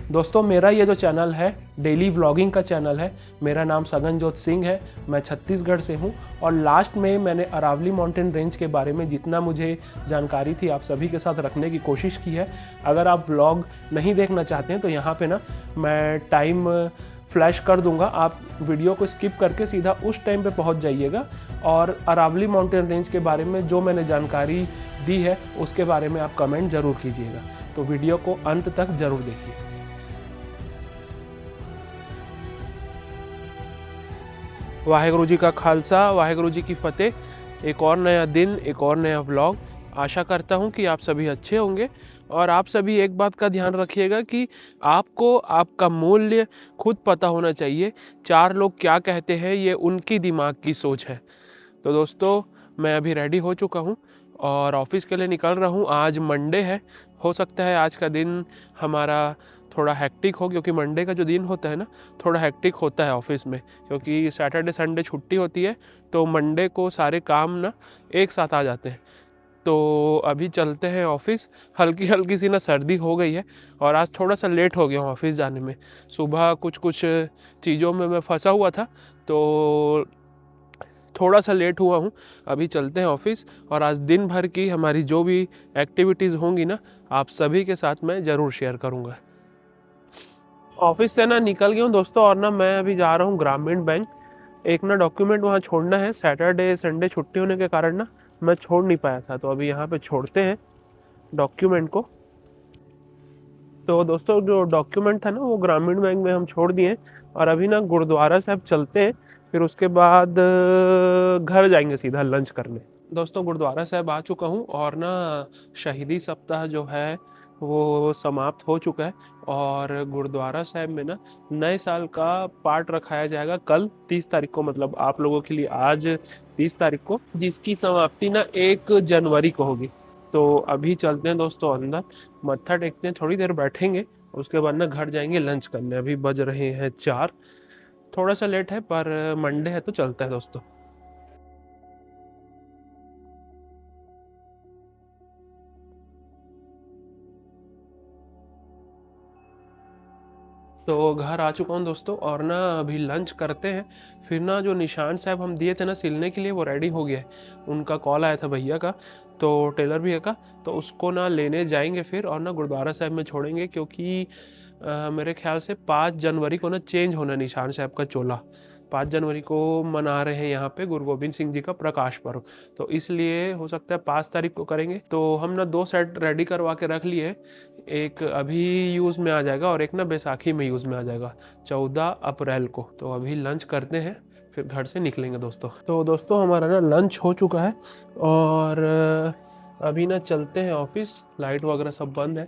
दोस्तों मेरा ये जो चैनल है डेली व्लॉगिंग का चैनल है। मेरा नाम सगनजोत सिंह है, मैं छत्तीसगढ़ से हूँ और लास्ट में मैंने अरावली माउंटेन रेंज के बारे में जितना मुझे जानकारी थी आप सभी के साथ रखने की कोशिश की है। अगर आप व्लॉग नहीं देखना चाहते हैं तो यहाँ पे ना मैं टाइम फ्लैश कर दूंगा, आप वीडियो को स्किप करके सीधा उस टाइम पे पहुँच जाइएगा और अरावली माउंटेन रेंज के बारे में जो मैंने जानकारी दी है उसके बारे में आप कमेंट ज़रूर कीजिएगा। तो वीडियो को अंत तक ज़रूर देखिए। वाहेगुरु जी का खालसा, वाहेगुरु जी की फतेह। एक और नया दिन, एक और नया व्लॉग। आशा करता हूँ कि आप सभी अच्छे होंगे और आप सभी एक बात का ध्यान रखिएगा कि आपको आपका मूल्य खुद पता होना चाहिए। चार लोग क्या कहते हैं ये उनकी दिमाग की सोच है। तो दोस्तों मैं अभी रेडी हो चुका हूँ और ऑफिस के लिए निकल रहा हूँ। आज मंडे है, हो सकता है आज का दिन हमारा थोड़ा हेक्टिक हो, क्योंकि मंडे का जो दिन होता है ना थोड़ा हेक्टिक होता है ऑफिस में, क्योंकि सैटरडे संडे छुट्टी होती है तो मंडे को सारे काम ना एक साथ आ जाते हैं। तो अभी चलते हैं ऑफिस। हल्की हल्की सी ना सर्दी हो गई है और आज थोड़ा सा लेट हो गया हूँ ऑफिस जाने में। सुबह कुछ चीज़ों में मैं फंसा हुआ था तो थोड़ा सा लेट हुआ हूँ। अभी चलते हैं ऑफिस और आज दिन भर की हमारी जो भी एक्टिविटीज़ होंगी ना आप सभी के साथ मैं ज़रूर शेयर करूँगा। ऑफिस से ना निकल गया हूँ दोस्तों और ना मैं अभी जा रहा हूँ ग्रामीण बैंक। एक ना डॉक्यूमेंट वहाँ छोड़ना है, सैटरडे संडे छुट्टी होने के कारण ना मैं छोड़ नहीं पाया था, तो अभी यहाँ पे छोड़ते हैं डॉक्यूमेंट को। तो दोस्तों जो डॉक्यूमेंट था ना वो ग्रामीण बैंक में हम छोड़ दिए और अभी ना गुरुद्वारा साहब चलते हैं, फिर उसके बाद घर जाएंगे सीधा लंच करने। दोस्तों गुरुद्वारा साहब आ चुका हूँ और ना शहीदी सप्ताह जो है वो समाप्त हो चुका है और गुरुद्वारा साहब में ना नए साल का पाठ रखाया जाएगा कल 30 तारीख को, मतलब आप लोगों के लिए आज 30 तारीख को, जिसकी समाप्ति ना 1 जनवरी को होगी। तो अभी चलते हैं दोस्तों अंदर, मत्था टेकते हैं, थोड़ी देर बैठेंगे उसके बाद ना घर जाएंगे लंच करने। अभी बज रहे हैं 4, थोड़ा सा लेट है पर मंडे है तो चलता है दोस्तों। तो घर आ चुका हूँ दोस्तों और ना अभी लंच करते हैं। फिर ना जो निशान साहब हम दिए थे ना सिलने के लिए वो रेडी हो गया है। उनका कॉल आया था भैया का, तो टेलर भैया का, तो उसको ना लेने जाएंगे फिर और ना गुरुद्वारा साहब में छोड़ेंगे, क्योंकि मेरे ख्याल से 5 जनवरी को ना चेंज होना निशान साहब का चोला। 5 जनवरी को मना रहे हैं यहाँ पे गुरु गोबिंद सिंह जी का प्रकाश पर्व, तो इसलिए हो सकता है 5 तारीख को करेंगे। तो हम ना 2 सेट रेडी करवा के रख लिए, एक अभी यूज़ में आ जाएगा और एक ना बैसाखी में यूज़ में आ जाएगा 14 अप्रैल को। तो अभी लंच करते हैं फिर घर से निकलेंगे दोस्तों। तो दोस्तों हमारा ना लंच हो चुका है और अभी ना चलते हैं ऑफिस। लाइट वगैरह सब बंद है,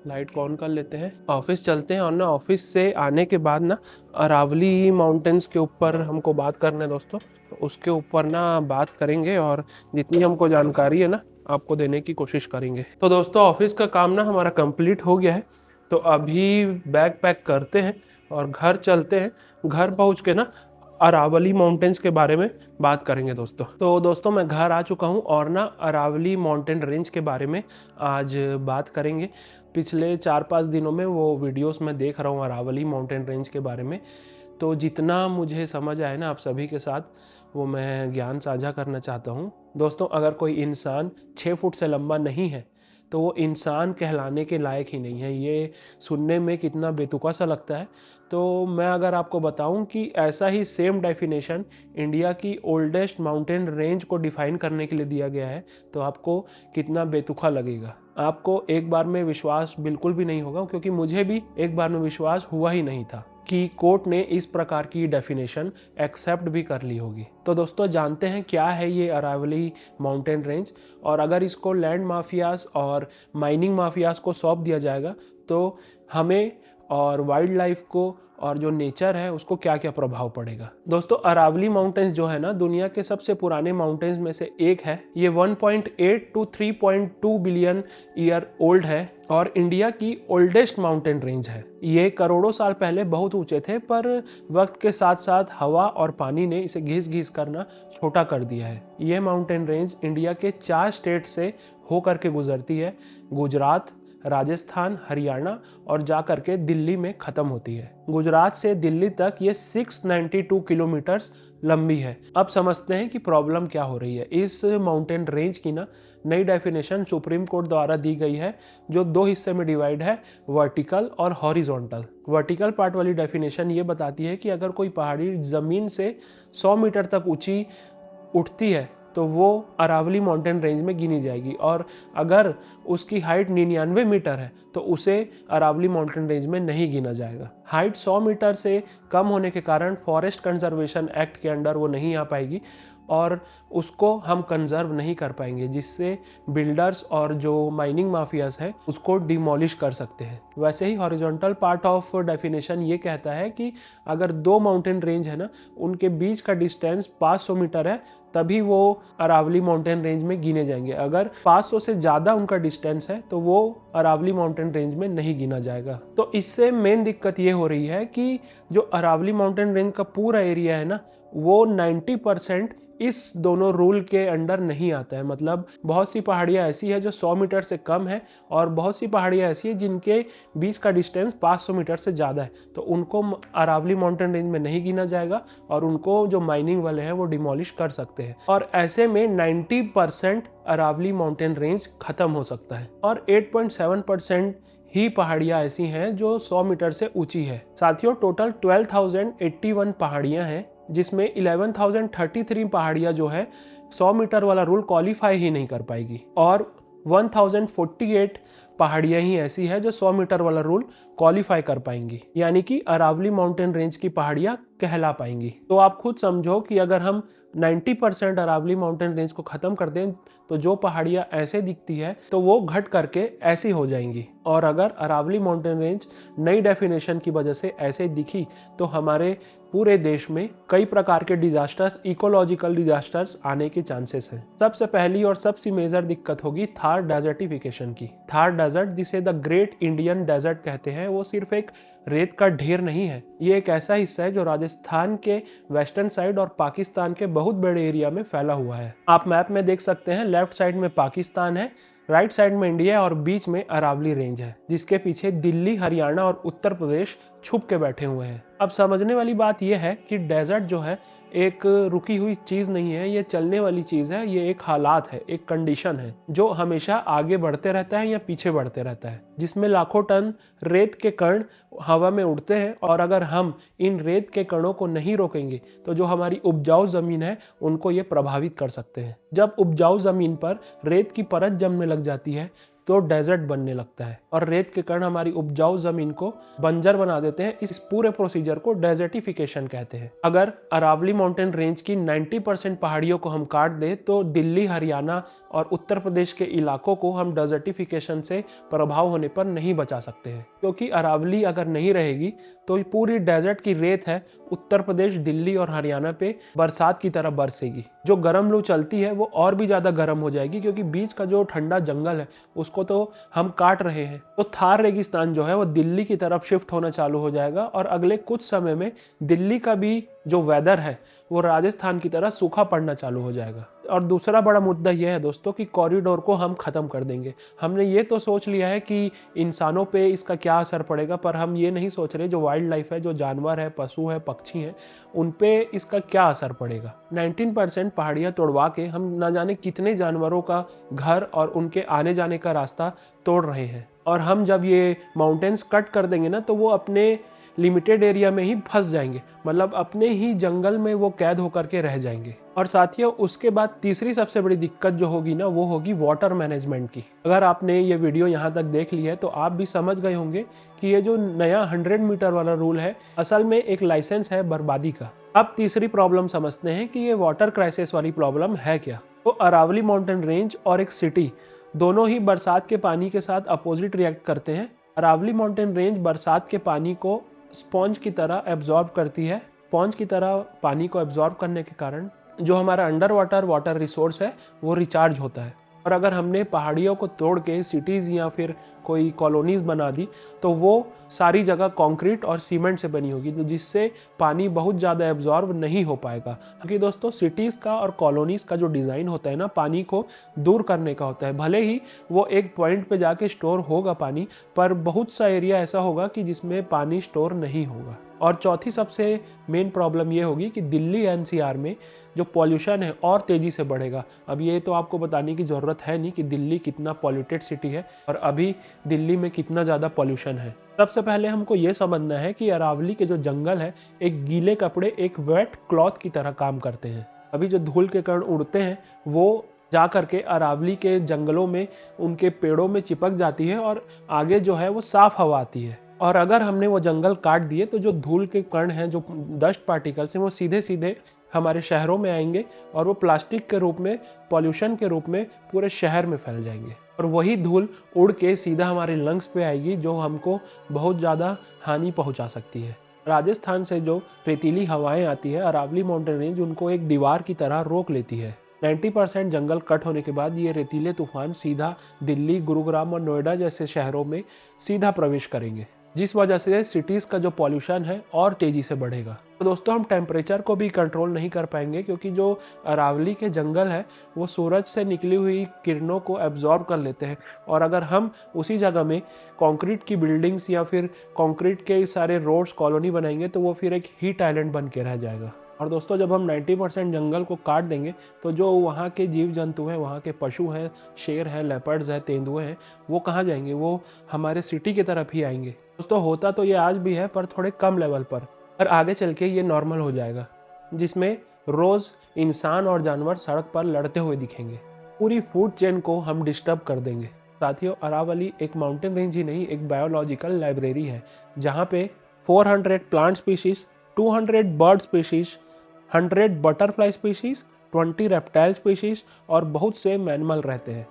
लाइट को ऑन कर लेते हैं, ऑफिस चलते हैं और ना ऑफिस से आने के बाद ना अरावली माउंटेन्स के ऊपर हमको बात करना है दोस्तों। तो उसके ऊपर ना बात करेंगे और जितनी हमको जानकारी है ना आपको देने की कोशिश करेंगे। तो दोस्तों ऑफिस का काम ना हमारा कंप्लीट हो गया है, तो अभी बैग पैक करते हैं और घर चलते हैं। घर पहुंच के ना अरावली माउंटेन्स के बारे में बात करेंगे दोस्तों। तो दोस्तों मैं घर आ चुका हूं और ना अरावली माउंटेन रेंज के बारे में आज बात करेंगे। पिछले 4-5 दिनों में वो वीडियोस मैं देख रहा हूँ अरावली माउंटेन रेंज के बारे में, तो जितना मुझे समझ आए ना आप सभी के साथ वो मैं ज्ञान साझा करना चाहता हूँ। दोस्तों अगर कोई इंसान 6 फुट से लंबा नहीं है तो वो इंसान कहलाने के लायक ही नहीं है। ये सुनने में कितना बेतुका सा लगता है, तो मैं अगर आपको बताऊं कि ऐसा ही सेम डेफिनेशन इंडिया की ओल्डेस्ट माउंटेन रेंज को डिफाइन करने के लिए दिया गया है तो आपको कितना बेतुका लगेगा। आपको एक बार में विश्वास बिल्कुल भी नहीं होगा, क्योंकि मुझे भी एक बार में विश्वास हुआ ही नहीं था कि कोर्ट ने इस प्रकार की डेफिनेशन एक्सेप्ट भी कर ली होगी। तो दोस्तों जानते हैं क्या है ये अरावली माउंटेन रेंज, और अगर इसको लैंड माफियाज और माइनिंग माफियाज को सौंप दिया जाएगा तो हमें और वाइल्ड लाइफ को और जो नेचर है उसको क्या क्या प्रभाव पड़ेगा। दोस्तों अरावली माउंटेन्स जो है ना दुनिया के सबसे पुराने माउंटेन्स में से एक है। ये 1.8 to 3.2 बिलियन ईयर ओल्ड है और इंडिया की ओल्डेस्ट माउंटेन रेंज है। ये करोड़ों साल पहले बहुत ऊंचे थे, पर वक्त के साथ साथ हवा और पानी ने इसे घिस घिस करना छोटा कर दिया है। ये माउंटेन रेंज इंडिया के 4 स्टेट से होकर के गुजरती है, गुजरात, राजस्थान, हरियाणा और जा करके दिल्ली में ख़त्म होती है। गुजरात से दिल्ली तक ये 692 किलोमीटर्स लंबी है। अब समझते हैं कि प्रॉब्लम क्या हो रही है। इस माउंटेन रेंज की ना नई डेफिनेशन सुप्रीम कोर्ट द्वारा दी गई है, जो 2 हिस्से में डिवाइड है, वर्टिकल और हॉरिजॉन्टल। वर्टिकल पार्ट वाली डेफिनेशन ये बताती है कि अगर कोई पहाड़ी ज़मीन से 100 मीटर तक ऊंची उठती है तो वो अरावली माउंटेन रेंज में गिनी जाएगी, और अगर उसकी हाइट 99 मीटर है तो उसे अरावली माउंटेन रेंज में नहीं गिना जाएगा। हाइट 100 मीटर से कम होने के कारण फॉरेस्ट कंजर्वेशन एक्ट के अंडर वो नहीं आ पाएगी और उसको हम कंजर्व नहीं कर पाएंगे, जिससे बिल्डर्स और जो माइनिंग माफियाज है उसको डिमोलिश कर सकते हैं। वैसे ही हॉरिजॉन्टल पार्ट ऑफ डेफिनेशन ये कहता है कि अगर 2 माउंटेन रेंज है ना, उनके बीच का डिस्टेंस 500 मीटर है तभी वो अरावली माउंटेन रेंज में गिने जाएंगे। अगर 500 से ज़्यादा उनका डिस्टेंस है तो वो अरावली माउंटेन रेंज में नहीं गिना जाएगा। तो इससे मेन दिक्कत ये हो रही है कि जो अरावली माउंटेन रेंज का पूरा एरिया है ना, वो 90% इस दोनों रूल के अंडर नहीं आता है। मतलब बहुत सी पहाड़ियाँ ऐसी है जो 100 मीटर से कम है और बहुत सी पहाड़ियाँ ऐसी है जिनके बीच का डिस्टेंस 500 मीटर से ज़्यादा है, तो उनको अरावली माउंटेन रेंज में नहीं गिना जाएगा और उनको जो माइनिंग वाले हैं वो डिमोलिश कर सकते हैं। और ऐसे में 90% अरावली माउंटेन रेंज खत्म हो सकता है और 8.7% ही पहाड़ियाँ ऐसी हैं जो 100 मीटर से ऊंची है। साथियों, टोटल 12,081 पहाड़ियाँ हैं, जिसमें 11,033 पहाड़ियाँ जो है 100 मीटर वाला रूल क्वालिफाई ही नहीं कर पाएगी और 1048 पहाड़ियाँ ही ऐसी है जो 100 मीटर वाला रूल क्वालिफाई कर पाएंगी, यानी कि अरावली माउंटेन रेंज की पहाड़ियाँ कहला पाएंगी। तो आप खुद समझो कि अगर हम 90% अरावली माउंटेन रेंज को ख़त्म कर दें तो जो पहाड़ियाँ ऐसे दिखती है तो वो घट करके ऐसी हो जाएंगी। और अगर अरावली माउंटेन रेंज नई डेफिनेशन की वजह से ऐसे दिखी तो हमारे पूरे देश में कई प्रकार के डिजास्टर्स, इकोलॉजिकल डिजास्टर्स आने के चांसेस हैं। सबसे पहली और सबसे मेजर दिक्कत होगी थार डेजर्टिफिकेशन की। थार डेजर्ट, जिसे द ग्रेट इंडियन डेजर्ट कहते हैं, वो सिर्फ एक रेत का ढेर नहीं है। ये एक ऐसा हिस्सा है जो राजस्थान के वेस्टर्न साइड और पाकिस्तान के बहुत बड़े एरिया में फैला हुआ है। आप मैप में देख सकते हैं, लेफ्ट साइड में पाकिस्तान है, राइट साइड में इंडिया है और बीच में अरावली रेंज है, जिसके पीछे दिल्ली, हरियाणा और उत्तर प्रदेश छुप के बैठे हुए हैं। अब समझने वाली बात यह है कि डेजर्ट जो है एक रुकी हुई चीज़ नहीं है, ये चलने वाली चीज़ है, ये एक हालात है, एक कंडीशन है जो हमेशा आगे बढ़ते रहता है या पीछे बढ़ते रहता है, जिसमें लाखों टन रेत के कण हवा में उड़ते हैं। और अगर हम इन रेत के कणों को नहीं रोकेंगे तो जो हमारी उपजाऊ ज़मीन है उनको ये प्रभावित कर सकते हैं। जब उपजाऊ ज़मीन पर रेत की परत जमने लग जाती है तो डेजर्ट बनने लगता है और रेत के कण हमारी उपजाऊ जमीन को बंजर बना देते हैं। इस पूरे प्रोसीजर को डेजर्टिफिकेशन कहते हैं। अगर अरावली माउंटेन रेंज की 90% पहाड़ियों को हम काट दें तो दिल्ली, हरियाणा और उत्तर प्रदेश के इलाकों को हम डेजर्टिफिकेशन से प्रभाव होने पर नहीं बचा सकते हैं, क्योंकि अरावली अगर नहीं रहेगी तो पूरी डेजर्ट की रेत है उत्तर प्रदेश, दिल्ली और हरियाणा पे बरसात की तरह बरसेगी। जो गर्म लू चलती है वो और भी ज़्यादा गर्म हो जाएगी, क्योंकि बीच का जो ठंडा जंगल है उसको तो हम काट रहे हैं। तो थार रेगिस्तान जो है वो दिल्ली की तरफ शिफ्ट होना चालू हो जाएगा और अगले कुछ समय में दिल्ली का भी जो वेदर है वो राजस्थान की तरह सूखा पड़ना चालू हो जाएगा। और दूसरा बड़ा मुद्दा यह है दोस्तों कि कॉरिडोर को हम ख़त्म कर देंगे। हमने ये तो सोच लिया है कि इंसानों पे इसका क्या असर पड़ेगा, पर हम ये नहीं सोच रहे जो वाइल्ड लाइफ है, जो जानवर है, पशु है, पक्षी हैं, उन पे इसका क्या असर पड़ेगा। 19% पहाड़ियाँ तोड़वा के हम न जाने कितने जानवरों का घर और उनके आने जाने का रास्ता तोड़ रहे हैं। और हम जब ये माउंटेन्स कट कर देंगे ना तो वो अपने लिमिटेड एरिया में ही फंस जाएंगे, मतलब अपने ही जंगल में वो कैद होकर के रह जाएंगे। और साथियों, उसके बाद तीसरी सबसे बड़ी दिक्कत जो होगी ना वो होगी वाटर मैनेजमेंट की। अगर आपने ये वीडियो यहाँ तक देख ली है तो आप भी समझ गए होंगे कि ये जो नया 100 मीटर वाला रूल है असल में एक लाइसेंस है बर्बादी का। अब तीसरी प्रॉब्लम समझते हैं कि ये वाटर क्राइसिस वाली प्रॉब्लम है क्या। तो अरावली माउंटेन रेंज और एक सिटी दोनों ही बरसात के पानी के साथ अपोजिट रिएक्ट करते हैं। अरावली माउंटेन रेंज बरसात के पानी को स्पॉन्ज की तरह एब्जॉर्ब करती है। स्पॉन्ज की तरह पानी को एब्जॉर्ब करने के कारण जो हमारा अंडर वाटर रिसोर्स है वो रिचार्ज होता है। और अगर हमने पहाड़ियों को तोड़ के सिटीज़ या फिर कोई कॉलोनीज़ बना दी तो वो सारी जगह कंक्रीट और सीमेंट से बनी होगी, तो जिससे पानी बहुत ज़्यादा एब्जॉर्ब नहीं हो पाएगा। क्योंकि दोस्तों सिटीज़ का और कॉलोनीज़ का जो डिज़ाइन होता है ना, पानी को दूर करने का होता है। भले ही वो एक पॉइंट पे जाके स्टोर होगा पानी, पर बहुत सा एरिया ऐसा होगा कि जिसमें पानी स्टोर नहीं होगा। और चौथी सबसे मेन प्रॉब्लम ये होगी कि दिल्ली एनसीआर में जो पॉल्यूशन है और तेज़ी से बढ़ेगा। अब ये तो आपको बताने की ज़रूरत है नहीं कि दिल्ली कितना पॉल्यूटेड सिटी है और अभी दिल्ली में कितना ज़्यादा पॉल्यूशन है। सबसे पहले हमको ये समझना है कि अरावली के जो जंगल है, एक गीले कपड़े, एक वेट क्लॉथ की तरह काम करते हैं। अभी जो धूल के कण उड़ते हैं वो जा करके अरावली के जंगलों में, उनके पेड़ों में चिपक जाती है और आगे जो है वो साफ हवा आती है। और अगर हमने वो जंगल काट दिए तो जो धूल के कण हैं, जो डस्ट पार्टिकल्स हैं, वो सीधे सीधे हमारे शहरों में आएंगे और वो प्लास्टिक के रूप में, पॉल्यूशन के रूप में पूरे शहर में फैल जाएंगे। और वही धूल उड़ के सीधा हमारे लंग्स पे आएगी, जो हमको बहुत ज़्यादा हानि पहुंचा सकती है। राजस्थान से जो रेतीली हवाएं आती है, अरावली माउंटेन रेंज उनको एक दीवार की तरह रोक लेती है। 90% जंगल कट होने के बाद ये रेतीले तूफान सीधा दिल्ली, गुरुग्राम और नोएडा जैसे शहरों में सीधा प्रवेश करेंगे, जिस वजह से सिटीज़ का जो पॉल्यूशन है और तेज़ी से बढ़ेगा। तो दोस्तों हम टेम्परेचर को भी कंट्रोल नहीं कर पाएंगे, क्योंकि जो अरावली के जंगल है वो सूरज से निकली हुई किरणों को एब्जॉर्ब कर लेते हैं। और अगर हम उसी जगह में कंक्रीट की बिल्डिंग्स या फिर कंक्रीट के सारे रोड्स, कॉलोनी बनाएंगे तो वो फिर एक हीट आइलैंड बन के रह जाएगा। और दोस्तों जब हम 90% जंगल को काट देंगे तो जो वहाँ के जीव जंतु हैं, वहाँ के पशु हैं, शेर हैं, लेपर्ड्स हैं, तेंदुए हैं, वो कहाँ जाएंगे? वो हमारे सिटी की तरफ ही आएंगे। दोस्तों होता तो ये आज भी है, पर थोड़े कम लेवल पर आगे चल के ये नॉर्मल हो जाएगा, जिसमें रोज़ इंसान और जानवर सड़क पर लड़ते हुए दिखेंगे। पूरी फूड चेन को हम डिस्टर्ब कर देंगे। साथियों, अरावली एक माउंटेन रेंज ही नहीं, एक बायोलॉजिकल लाइब्रेरी है, जहाँ पे 400 plant species, 200 bird species, 100 butterfly species, 20 reptile species और बहुत से मैनिमल रहते हैं,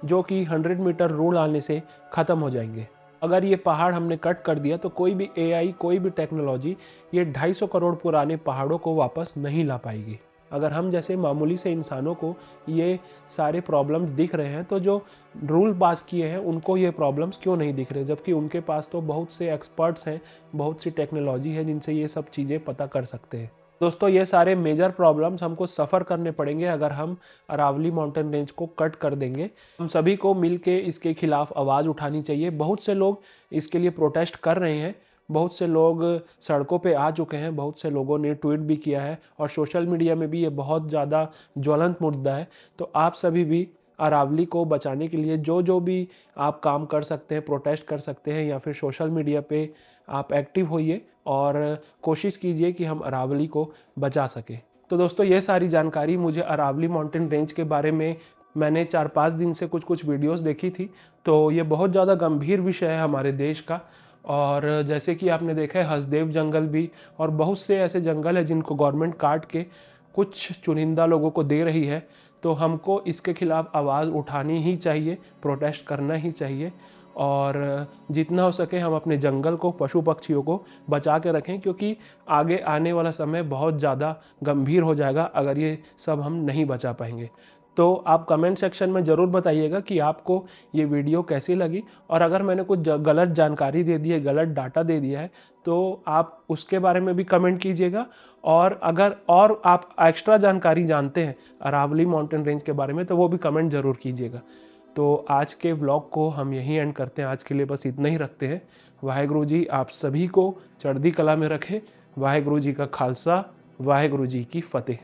जो कि 100 मीटर रूल आने से ख़त्म हो जाएंगे। अगर ये पहाड़ हमने कट कर दिया तो कोई भी एआई, कोई भी टेक्नोलॉजी ये 250 करोड़ पुराने पहाड़ों को वापस नहीं ला पाएगी। अगर हम जैसे मामूली से इंसानों को ये सारे प्रॉब्लम्स दिख रहे हैं, तो जो रूल पास किए हैं उनको ये प्रॉब्लम्स क्यों नहीं दिख रहे, जबकि उनके पास तो बहुत से एक्सपर्ट्स हैं, बहुत सी टेक्नोलॉजी है जिनसे ये सब चीज़ें पता कर सकते हैं। दोस्तों ये सारे मेजर प्रॉब्लम्स हमको सफ़र करने पड़ेंगे अगर हम अरावली माउंटेन रेंज को कट कर देंगे। हम सभी को मिलके इसके खिलाफ आवाज़ उठानी चाहिए। बहुत से लोग इसके लिए प्रोटेस्ट कर रहे हैं, बहुत से लोग सड़कों पे आ चुके हैं, बहुत से लोगों ने ट्वीट भी किया है और सोशल मीडिया में भी ये बहुत ज़्यादा ज्वलंत मुद्दा है। तो आप सभी भी अरावली को बचाने के लिए जो जो भी आप काम कर सकते हैं, प्रोटेस्ट कर सकते हैं या फिर सोशल मीडिया पे आप एक्टिव होइए और कोशिश कीजिए कि हम अरावली को बचा सकें। तो दोस्तों ये सारी जानकारी मुझे अरावली माउंटेन रेंज के बारे में मैंने 4-5 दिन से कुछ वीडियोस देखी थी। तो ये बहुत ज़्यादा गंभीर विषय है हमारे देश का। और जैसे कि आपने देखा है हसदेव जंगल भी और बहुत से ऐसे जंगल है जिनको गवर्नमेंट काट के कुछ चुनिंदा लोगों को दे रही है। तो हमको इसके खिलाफ आवाज़ उठानी ही चाहिए, प्रोटेस्ट करना ही चाहिए और जितना हो सके हम अपने जंगल को, पशु पक्षियों को बचा के रखें, क्योंकि आगे आने वाला समय बहुत ज़्यादा गंभीर हो जाएगा अगर ये सब हम नहीं बचा पाएंगे। तो आप कमेंट सेक्शन में ज़रूर बताइएगा कि आपको ये वीडियो कैसी लगी, और अगर मैंने कुछ गलत जानकारी दे दी है, गलत डाटा दे दिया है, तो आप उसके बारे में भी कमेंट कीजिएगा। और अगर और आप एक्स्ट्रा जानकारी जानते हैं अरावली माउंटेन रेंज के बारे में तो वो भी कमेंट ज़रूर कीजिएगा। तो आज के व्लॉग को हम यहीं एंड करते हैं, आज के लिए बस इतना ही रखते हैं। वाहेगुरु जी आप सभी को चढ़दी कला में रखे। वाहेगुरु जी का खालसा, वाहेगुरु जी की फतेह।